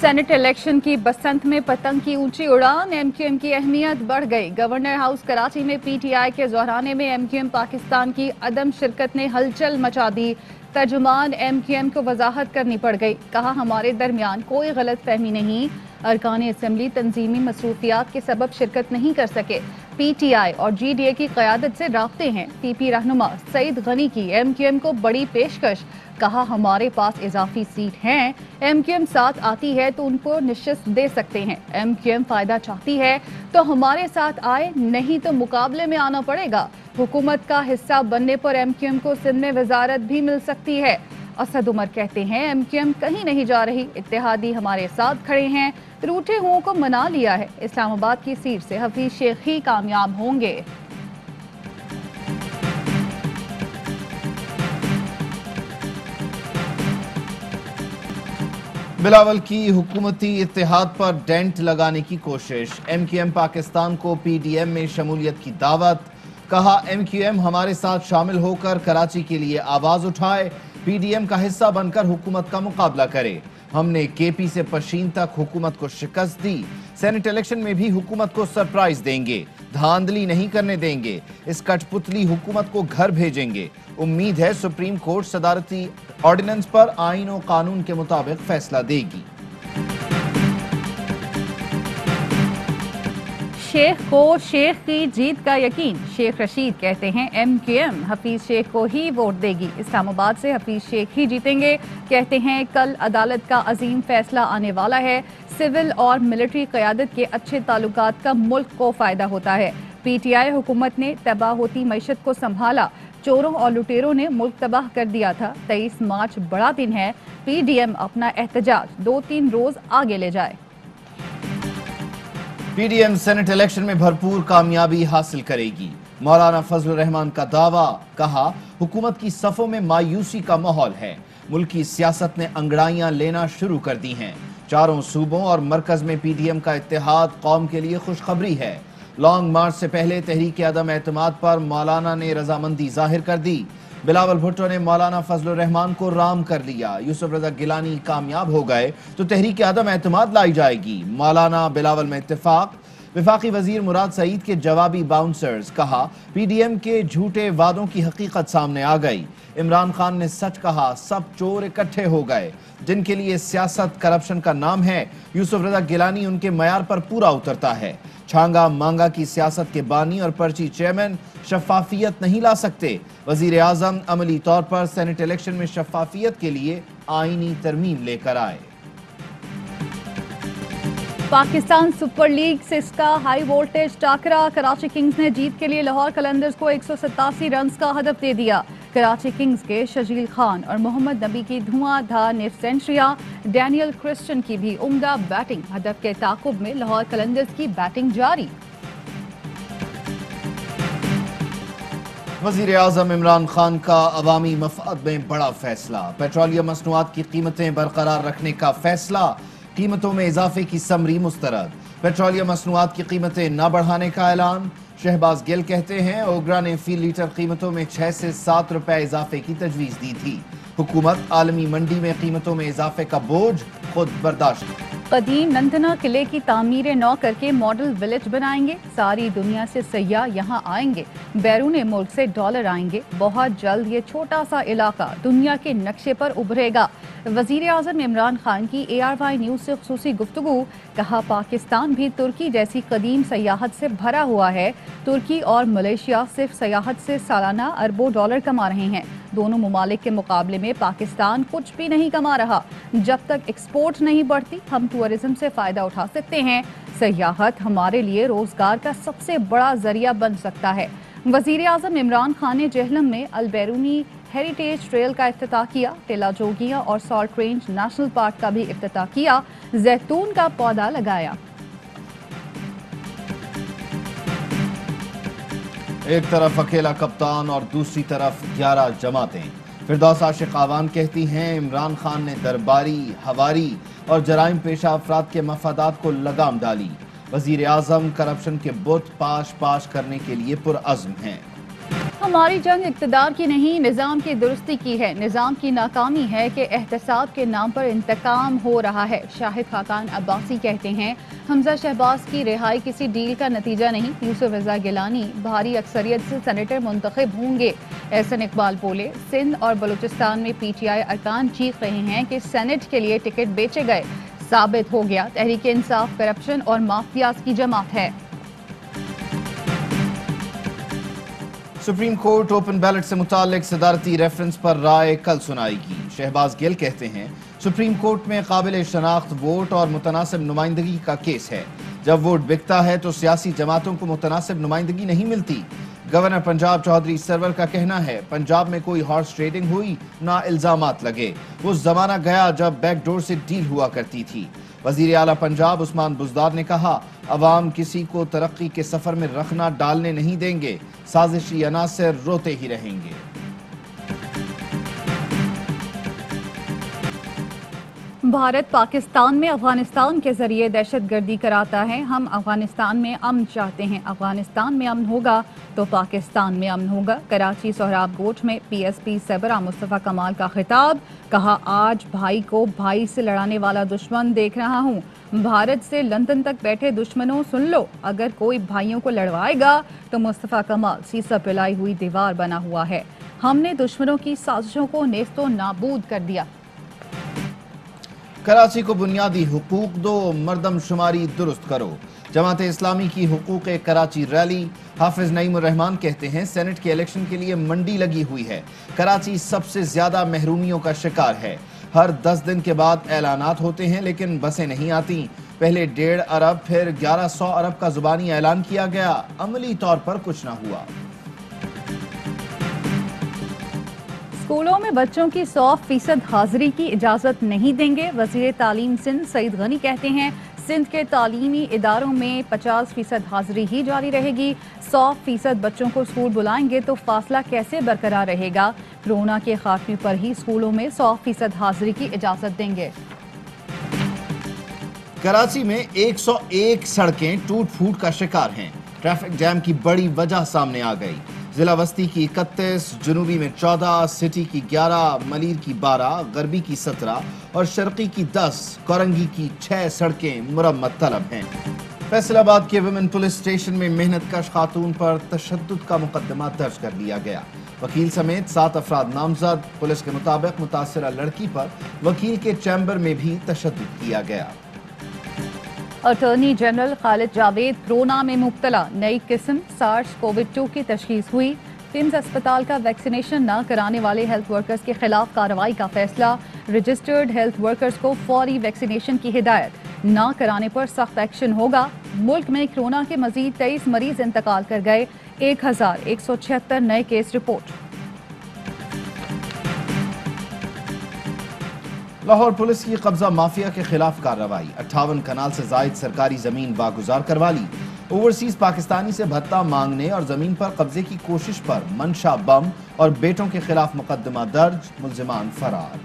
Senate election की बसंत में पतंग की ऊंची उड़ान, एमक्यूएम की अहमियत बढ़ गई। गवर्नर हाउस कराची में पीटीआई के ज़ोहराने में एमक्यूएम पाकिस्तान की अदम शिरकत ने हलचल मचा दी। तर्जुमान एमक्यूएम को वजाहत करनी पड़ गई। कहा, हमारे दरमियान कोई गलत फहमी नहीं। अरकान असम्बली तंजीमी मसरूफियात के सबब शिरकत नहीं कर सके। पीटीआई और जीडीए की क़यादत से राब्ते हैं। पीपी रहनुमा सईद गनी की एमक्यूएम को बड़ी पेशकश। कहा, हमारे पास इजाफी सीट हैं। एमक्यूएम साथ आती है तो उनको निश्चित दे सकते हैं। एमक्यूएम फायदा चाहती है तो हमारे साथ आए, नहीं तो मुकाबले में आना पड़ेगा। हुकूमत का हिस्सा बनने पर एमक्यूएम को सिंध में वजारत भी मिल सकती है। असद उमर कहते हैं, एमक्यूएम कहीं नहीं जा रही, इत्तेहादी हमारे साथ खड़े हैं, रूठे हुओं को मना लिया है। इस्लामाबाद की सीट से हफीज शेख ही कामयाब होंगे। बिलावल की हुकूमती इत्तेहाद पर डेंट लगाने की कोशिश। एमक्यूएम पाकिस्तान को पीडीएम में शमूलियत की दावत। कहा, एमक्यूएम हमारे साथ शामिल होकर कराची के लिए आवाज उठाए, पीडीएम का हिस्सा बनकर हुकूमत का मुकाबला करे। हमने केपी से पशीन तक हुकूमत को शिकस्त दी। सेनेट इलेक्शन में भी हुकूमत को सरप्राइज देंगे, धांधली नहीं करने देंगे। इस कठपुतली हुकूमत को घर भेजेंगे। उम्मीद है सुप्रीम कोर्ट सदारती ऑर्डिनेंस पर आईन और कानून के मुताबिक फैसला देगी। शेख को शेख की जीत का यकीन। शेख रशीद कहते हैं, एमक्यूएम हफीज शेख को ही वोट देगी। इस्लामाबाद से हफीज शेख ही जीतेंगे। कहते हैं, कल अदालत का अजीम फैसला आने वाला है। सिविल और मिलिट्री क़यादत के अच्छे ताल्लुकात का मुल्क को फायदा होता है। पीटीआई हुकूमत ने तबाह होती मईशत को संभाला। चोरों और लुटेरों ने मुल्क तबाह कर दिया था। 23 मार्च बड़ा दिन है। पीडीएम अपना एहतजाज 2-3 रोज आगे ले जाए। पीडीएम सेनेट इलेक्शन में भरपूर कामयाबी हासिल करेगी, मौलाना फजल रहमान का दावा। कहा, हुकूमत की सफ़ों में मायूसी का माहौल है। मुल्क की सियासत ने अंगड़ाइयां लेना शुरू कर दी हैं। चारों सूबों और मरकज में पीडीएम का इत्तेहाद कौम के लिए खुशखबरी है। लॉन्ग मार्च से पहले तहरीक अदम एतमाद पर मौलाना ने रजामंदी जाहिर कर दी। बिलावल भुट्टो ने मौलाना फजल रहमान को राम कर लिया। यूसुफ रजा गिलानी कामयाब हो गए तो तहरीक अदम एतमाद लाई जाएगी। मौलाना बिलावल में इत्तेफाक। वफाकी वजीर मुराद सईद के जवाबी बाउंसर्स। कहा, पीडीएम के झूठे वादों की हकीकत सामने आ गई। इमरान खान ने सच कहा, सब चोर इकट्ठे हो गए। जिनके लिए सियासत करप्शन का नाम है, यूसुफ रजा गिलानी उनके मयार पर पूरा उतरता है। छांगा मांगा की सियासत के बानी और पर्ची चेयरमैन शफाफियत नहीं ला सकते। वजीर आजम अमली तौर पर सेनेट इलेक्शन में शफाफियत के लिए आईनी तरमीम लेकर आए। पाकिस्तान सुपर लीग सिस्का हाई वोल्टेज टाकरा। कराची किंग्स ने जीत के लिए लाहौर कलंदर्स को 187 रन का हदफ दे दिया। कराची किंग्स के शजील खान और मोहम्मद नबी की धुआंधार सेंचुरियां, डैनियल क्रिस्टन की भी उम्दा बैटिंग। हदफ के ताकुब में लाहौर कलंदर्स की बैटिंग जारी। वजीर आजम इमरान खान का अवामी मफाद में बड़ा फैसला। पेट्रोलियम मसनूआत की कीमतें बरकरार रखने का फैसला। कीमतों में इजाफे की समरी मुस्तरद। पेट्रोलियम मसनूआत की कीमतें न बढ़ाने का ऐलान। शहबाज गिल कहते हैं, ओगरा ने फी लीटर कीमतों में 6 से 7 रुपए इजाफे की तजवीज दी थी। हुकूमत आलमी मंडी में कीमतों में इजाफे का बोझ खुद बर्दाश्त। कदीम नंदना किले की तामीर नौ करके मॉडल विलेज बनाएंगे। सारी दुनिया से सयाह यहाँ आएंगे। बैरून मुल्क से डॉलर आएंगे। बहुत जल्द ये छोटा सा इलाका दुनिया के नक्शे पर उभरेगा। वजीर आजम इमरान खान की ARY न्यूज से खुसूसी गुफ्तगू। कहा, पाकिस्तान भी तुर्की जैसी कदीम सयाहत से भरा हुआ है। तुर्की और मलेशिया सिर्फ सयाहत से सालाना अरबों डॉलर कमा रहे हैं। दोनों ममालिक के मुकाबले में पाकिस्तान कुछ भी नहीं कमा रहा। जब तक एक्सपोर्ट नहीं बढ़ती, हम टूरिज्म से फायदा उठा सकते हैं। सयाहत हमारे लिए रोजगार का सबसे बड़ा जरिया बन सकता है। वजीर आजम इमरान खान ने जेहलम में अल बैरूनी हेरिटेज ट्रेल का इफ्तिताह किया। टेला जोगिया और सॉल्ट रेंज नेशनल पार्क का भी इफ्तिताह किया। जैतून का पौधा लगाया। एक तरफ अकेला कप्तान और दूसरी तरफ 11 जमातें। फिरदौस आशिक आवान कहती हैं, इमरान खान ने दरबारी, हवारी और जराइम पेशा अफराद के मफादात को लगाम डाली। वजीर आजम करप्शन के बुत पाश करने के लिए पुरअज़्म हैं। हमारी जंग इक़्तिदार की नहीं, निज़ाम की दुरुस्ती की है। निज़ाम की नाकामी है कि एहतसाब के नाम पर इंतकाम हो रहा है। शाहिद खाकान अब्बासी कहते हैं, हमजा शहबाज की रिहाई किसी डील का नतीजा नहीं। यूसुफ रज़ा गिलानी भारी अक्सरियत से सेनेटर मुंतखब होंगे। एहसन इकबाल बोले, सिंध और बलूचिस्तान में PTI अरकान चीख रहे हैं कि सेनेट के लिए टिकट बेचे गए। साबित हो गया तहरीक इंसाफ करप्शन और माफियाज की जमात है। सुप्रीम कोर्ट ओपन बैलेट से मुतालिक सदारती रेफरेंस पर राय कल सुनाएगी। शहबाज गिल कहते हैं, सुप्रीम कोर्ट में काबिल शनाख्त वोट और मुतनासिब नुमाइंदगी का केस है। जब वोट बिकता है तो सियासी जमातों को मुतनासिब नुमाइंदगी नहीं मिलती। गवर्नर पंजाब चौधरी सरवर का कहना है, पंजाब में कोई हॉर्स ट्रेडिंग हुई ना इल्जामात लगे। वो जमाना गया जब बैकडोर से डील हुआ करती थी। वजीर आला पंजाब उस्मान बुज़दार ने कहा, अवाम किसी को तरक्की के सफर में रखना डालने नहीं देंगे। साजिशी अनासर रोते ही रहेंगे। भारत पाकिस्तान में अफगानिस्तान के जरिए दहशतगर्दी कराता है। हम अफगानिस्तान में अमन चाहते हैं। अफगानिस्तान में अमन होगा तो पाकिस्तान में अमन होगा। कराची सोहराब गोठ में PSP सरबराह मुस्तफ़ा कमाल का खिताब। कहा, आज भाई को भाई से लड़ाने वाला दुश्मन देख रहा हूँ। भारत से लंदन तक बैठे दुश्मनों सुन लो, अगर कोई भाइयों को लड़वाएगा तो मुस्तफ़ा कमाल सीसा पिलाई हुई दीवार बना हुआ है। हमने दुश्मनों की साजिशों को नेस्तो नाबूद कर दिया। कराची को बुनियादी हुकूक दो, मर्दमशुमारी दुरुस्त करो। जमात इस्लामी की हुकूक कराची रैली। हाफिज नईमुर रहमान कहते हैं, सेनेट के इलेक्शन के लिए मंडी लगी हुई है। कराची सबसे ज्यादा महरूमियों का शिकार है। हर 10 दिन के बाद ऐलानात होते हैं लेकिन बसें नहीं आती। पहले 1.5 अरब फिर 1100 अरब का जुबानी ऐलान किया गया, अमली तौर पर कुछ ना हुआ। स्कूलों में बच्चों की 100% हाजिरी की इजाज़त नहीं देंगे। वज़ीर तालीम सिंध सईद गनी कहते हैं, सिंध के तालीमी इदारों में 50% हाजिरी ही जारी रहेगी। 100% बच्चों को स्कूल बुलाएंगे तो फासला कैसे बरकरार रहेगा। कोरोना के खात्मे पर ही स्कूलों में 100% हाजिरी की इजाज़त देंगे। कराची में 101 सड़कें टूट फूट का शिकार हैं। ट्रैफिक जैम की बड़ी वजह सामने आ गई। जिला वस्ती की 31, जनूबी में 14, सिटी की 11, मलीर की 12, गरबी की 17 और शर्की की 10, कोरंगी की 6 सड़कें मुरम्मत तलब हैं। फैसलाबाद के विमेन पुलिस स्टेशन में मेहनत कश खातून पर तशद्दुद का मुकदमा दर्ज कर लिया गया। वकील समेत 7 अफराद नामजद। पुलिस के मुताबिक मुतासिरा लड़की पर वकील के चैम्बर में भी तशद्दुद किया गया। Attorney general Khalid Javed corona में मुब्तला। नई किस्म SARS-CoV-2 की तशखीस हुई। टिम्स अस्पताल का वैक्सीनेशन न कराने वाले हेल्थ वर्कर्स के खिलाफ कार्रवाई का फैसला। रजिस्टर्ड हेल्थ वर्कर्स को फौरी वैक्सीनेशन की हिदायत। न कराने पर सख्त एक्शन होगा। मुल्क में कोरोना के मजीद 23 मरीज इंतकाल कर गए। 1176 नए केस रिपोर्ट। लाहौर पुलिस की कब्जा माफिया के खिलाफ कार्रवाई। 58 कनाल से जायद सरकारी जमीन वागुजार करवा ली। ओवरसीज पाकिस्तानी से भत्ता मांगने और जमीन पर कब्जे की कोशिश पर मंशा बम और बेटों के खिलाफ मुकदमा दर्ज, मुल्जिमान फरार।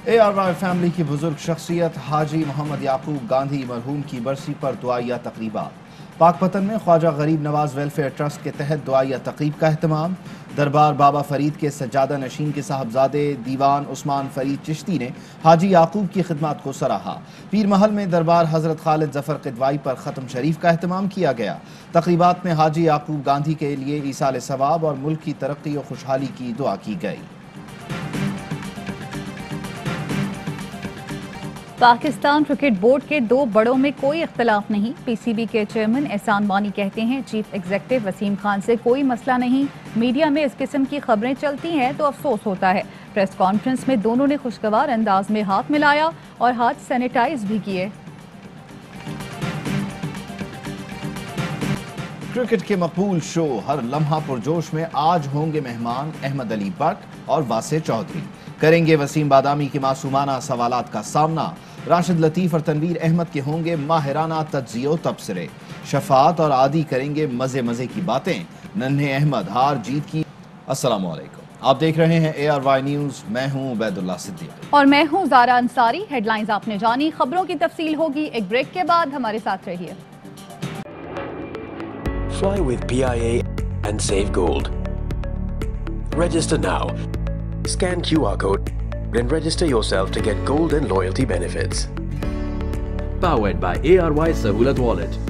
ARY फैमिली की बुजुर्ग शख्सियत हाजी मोहम्मद याकूब गांधी मरहूम की बरसी पर दुआया तकरीबात। पाकपतन में ख्वाजा गरीब नवाज वेलफेयर ट्रस्ट के तहत दुआया तकरीब का एहतमाम। दरबार बाबा फरीद के सज्जादा नशीन के साहबजादे दीवान उस्मान फरीद चिश्ती ने हाजी याकूब की खिदमत को सराहा। पीर महल में दरबार हजरत खालिद जफर किदवाई पर ख़त्म शरीफ का एहतमाम किया गया। तकरीबात में हाजी याकूब गांधी के लिए ईसाल सवाब और मुल्क की तरक्की और खुशहाली की दुआ की गई। पाकिस्तान क्रिकेट बोर्ड के 2 बड़ों में कोई इख्तलाफ नहीं। PCB के चेयरमैन एहसान वानी कहते हैं, चीफ एग्जीक्यूटिव वसीम खान से कोई मसला नहीं। मीडिया में इस किस्म की खबरें चलती हैं तो अफसोस होता है। प्रेस कॉन्फ्रेंस में दोनों ने खुशगवार अंदाज में हाथ मिलाया और हाथ सैनिटाइज भी किए। क्रिकेट के मकबूल शो हर लम्हा पुरजोश में आज होंगे मेहमान अहमद अली बट और वासे चौधरी। करेंगे वसीम बादामी के मासूमाना सवालात का सामना। राशिद लतीफ और तनवीर अहमद के होंगे माहिराना तज्जियो तबसरे। शफात और आदि करेंगे मजे मजे की बातें। नन्हे अहमद हार जीत की। अस्सलाम वालेकुम, आप देख रहे हैं ARY न्यूज़। मैं हूं उबैदुल्लाह सिद्दीकी और मैं हूं ज़ारा अंसारी। हेडलाइंस आपने जानी, खबरों की तफसील होगी एक ब्रेक के बाद। हमारे साथ रहिए। Fly with PIA and save gold. Register now. Scan QR code and register yourself to get gold and loyalty benefits. Powered by ARY Sahulat Wallet.